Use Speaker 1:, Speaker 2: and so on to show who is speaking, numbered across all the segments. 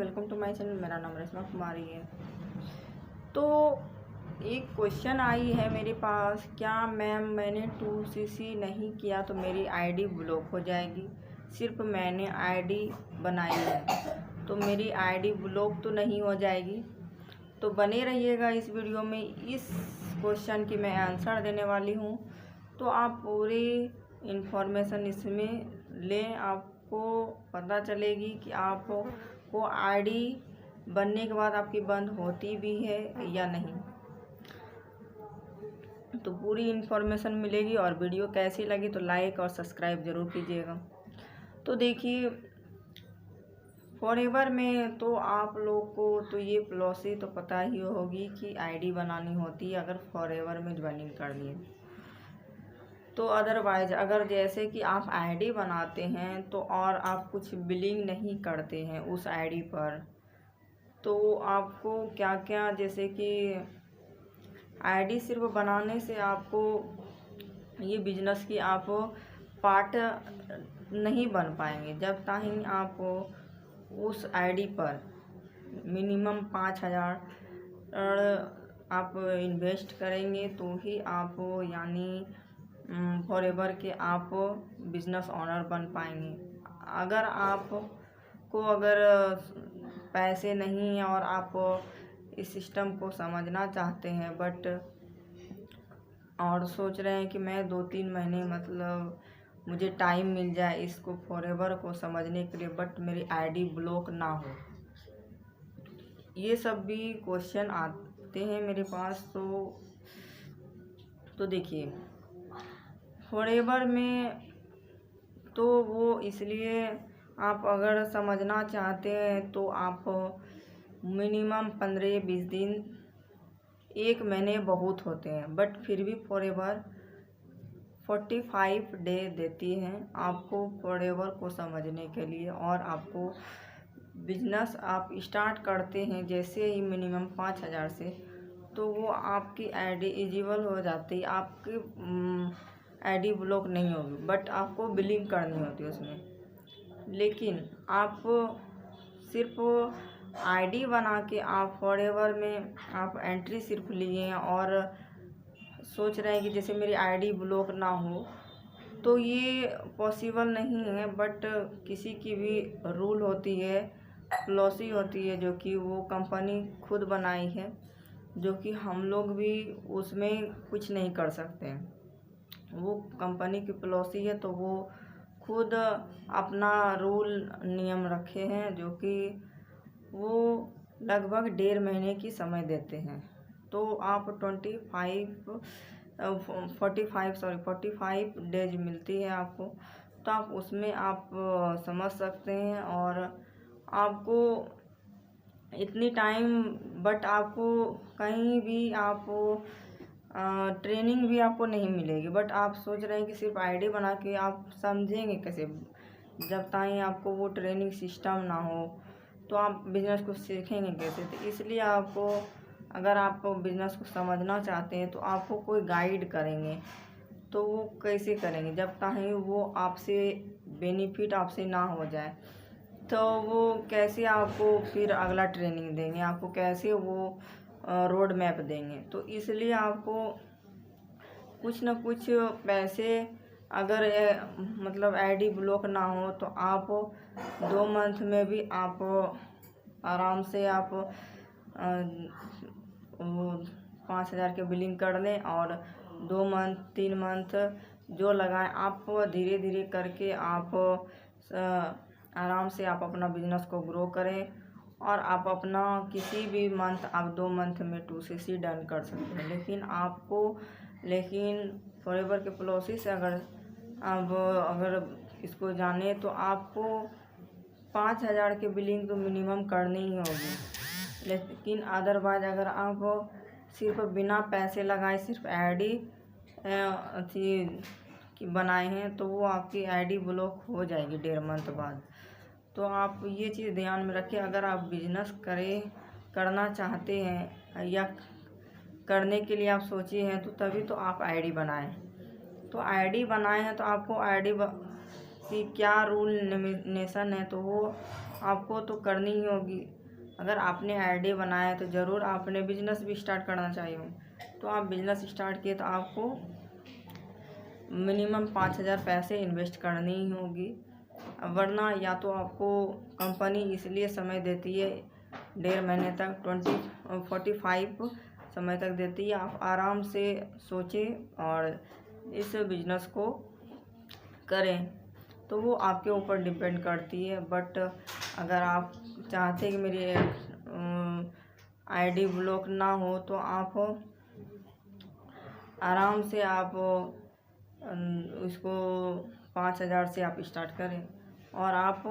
Speaker 1: Welcome to my channel. मेरा नाम रश्मा कुमारी है। तो एक क्वेश्चन आई है मेरे पास, क्या मैम मैंने 2cc नहीं किया तो मेरी आईडी ब्लॉक हो जाएगी? सिर्फ मैंने आईडी बनाई है तो मेरी आईडी ब्लॉक तो नहीं हो जाएगी? तो बने रहिएगा इस वीडियो में, इस क्वेश्चन की मैं आंसर देने वाली हूँ। तो आप पूरी इंफॉर्मेशन इसमें लें, आपको पता चलेगी कि आपको आईडी बनने के बाद आपकी बंद होती भी है या नहीं। तो पूरी इंफॉर्मेशन मिलेगी। और वीडियो कैसी लगी तो लाइक और सब्सक्राइब ज़रूर कीजिएगा। तो देखिए, फॉरएवर में तो आप लोग को तो ये पॉलिसी तो पता ही होगी कि आईडी बनानी होती है अगर फॉरएवर में ज्वाइनिंग करनी है। तो अदरवाइज अगर जैसे कि आप आईडी बनाते हैं तो और आप कुछ बिलिंग नहीं करते हैं उस आईडी पर, तो आपको क्या क्या, जैसे कि आईडी सिर्फ बनाने से आपको ये बिजनेस की आप पार्ट नहीं बन पाएंगे। जब तक आप उस आईडी पर मिनिमम 5,000 आप इन्वेस्ट करेंगे तो ही आप यानी फॉरएवर के आप बिजनेस ओनर बन पाएंगे। अगर अगर पैसे नहीं हैं और आप इस सिस्टम को समझना चाहते हैं बट और सोच रहे हैं कि मैं 2-3 महीने मतलब मुझे टाइम मिल जाए इसको फॉरएवर को समझने के लिए, बट मेरी आईडी ब्लॉक ना हो, ये सब भी क्वेश्चन आते हैं मेरे पास। तो देखिए, फॉरएवर में तो वो इसलिए आप अगर समझना चाहते हैं तो आप मिनिमम 15-20 दिन, 1 महीने बहुत होते हैं, बट फिर भी फॉरएवर 45 डे देती हैं आपको फॉरएवर को समझने के लिए। और आपको बिजनेस आप स्टार्ट करते हैं जैसे ही मिनिमम 5,000 से, तो वो आपकी आईडी एलिजिबल हो जाती है, आपकी आईडी ब्लॉक नहीं होगी, बट आपको बिलिंग करनी होती है उसमें। लेकिन आप सिर्फ आईडी बना के आप फॉरएवर में आप एंट्री सिर्फ लिए हैं और सोच रहे हैं कि जैसे मेरी आईडी ब्लॉक ना हो, तो ये पॉसिबल नहीं है। बट किसी की भी रूल होती है, पॉलिसी होती है जो कि वो कंपनी खुद बनाई है, जो कि हम लोग भी उसमें कुछ नहीं कर सकते हैं। वो कंपनी की पॉलिसी है तो वो खुद अपना रूल नियम रखे हैं, जो कि वो लगभग 1.5 महीने की समय देते हैं। तो आप 45 डेज मिलती है आपको, तो आप उसमें आप समझ सकते हैं। और आपको इतनी टाइम, बट आपको कहीं भी आप ट्रेनिंग भी आपको नहीं मिलेगी। बट आप सोच रहे हैं कि सिर्फ आईडी बना के आप समझेंगे कैसे, जब तक आपको वो ट्रेनिंग सिस्टम ना हो तो आप बिजनेस को सीखेंगे कैसे? तो इसलिए आपको, अगर आप बिजनेस को समझना चाहते हैं तो आपको कोई गाइड करेंगे, तो वो कैसे करेंगे जब तक वो आपसे बेनिफिट आपसे ना हो जाए, तो वो कैसे आपको फिर अगला ट्रेनिंग देंगे, आपको कैसे वो रोड मैप देंगे? तो इसलिए आपको कुछ न कुछ पैसे, अगर मतलब आईडी ब्लॉक ना हो तो आप 2 मंथ में भी आप आराम से आप 5,000 के बिलिंग कर लें और 2 मंथ 3 मंथ जो लगाएं, आप धीरे धीरे करके आप आराम से आप अपना बिजनेस को ग्रो करें। और आप अपना किसी भी मंथ, आप 2 मंथ में 2cc डन कर सकते हैं। लेकिन फॉरएवर के पॉलिसी से अगर इसको जाने तो आपको 5,000 के बिलिंग तो मिनिमम करनी ही होगी। लेकिन अदरवाइज अगर आप सिर्फ बिना पैसे लगाए सिर्फ आईडी की बनाए हैं तो वो आपकी आईडी ब्लॉक हो जाएगी 1.5 मंथ बाद। तो आप ये चीज़ ध्यान में रखें। अगर आप बिजनेस करना चाहते हैं या करने के लिए आप सोचे हैं तो तभी तो आप आईडी बनाएं। तो आईडी बनाए हैं तो आपको आईडी की क्या रूल नेशन है, तो वो आपको तो करनी ही होगी। अगर आपने आईडी बनाया है तो ज़रूर आपने बिजनेस भी स्टार्ट करना चाहिए। तो आप बिजनेस स्टार्ट किए तो आपको मिनिमम 5,000 पैसे इन्वेस्ट करनी ही होगी, वरना या तो आपको कंपनी इसलिए समय देती है 1.5 महीने तक 45 समय तक देती है। आप आराम से सोचें और इस बिज़नेस को करें, तो वो आपके ऊपर डिपेंड करती है। बट अगर आप चाहते हैं कि मेरी आईडी ब्लॉक ना हो तो आप आराम से आप उसको 5,000 से आप स्टार्ट करें और आप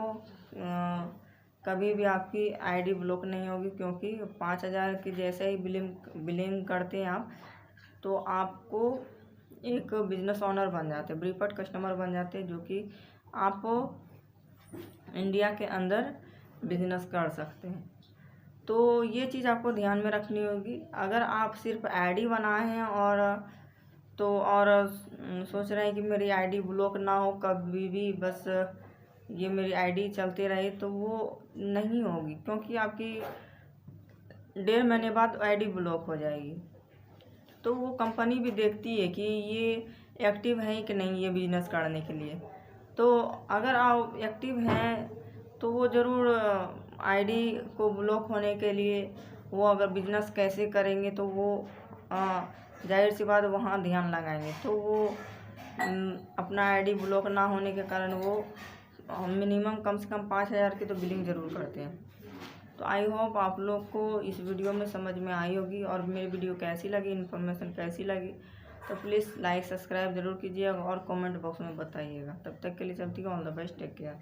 Speaker 1: कभी भी आपकी आईडी ब्लॉक नहीं होगी, क्योंकि 5,000 के जैसे ही बिलिंग करते हैं आप, तो आपको एक बिजनेस ओनर बन जाते हैं, प्रीफर्ड कस्टमर बन जाते हैं, जो कि आप इंडिया के अंदर बिजनेस कर सकते हैं। तो ये चीज़ आपको ध्यान में रखनी होगी। अगर आप सिर्फ आईडी बनाए हैं और सोच रहे हैं कि मेरी आईडी ब्लॉक ना हो कभी भी, बस ये मेरी आईडी चलते रहे, तो वो नहीं होगी, क्योंकि आपकी 1.5 महीने बाद आईडी ब्लॉक हो जाएगी। तो वो कंपनी भी देखती है कि ये एक्टिव है कि नहीं ये बिजनेस करने के लिए। तो अगर आप एक्टिव हैं तो वो ज़रूर आईडी को ब्लॉक होने के लिए वो अगर बिजनेस कैसे करेंगे तो वो जाहिर सी बात वहाँ ध्यान लगाएंगे। तो वो अपना आईडी ब्लॉक ना होने के कारण वो मिनिमम कम से कम 5,000 की तो बिलिंग ज़रूर करते हैं। तो आई होप आप लोग को इस वीडियो में समझ में आई होगी, और मेरी वीडियो कैसी लगी, इन्फॉर्मेशन कैसी लगी, तो प्लीज़ लाइक सब्सक्राइब ज़रूर कीजिएगा और कमेंट बॉक्स में बताइएगा। तब तक के लिए चलती है, all the best, take care.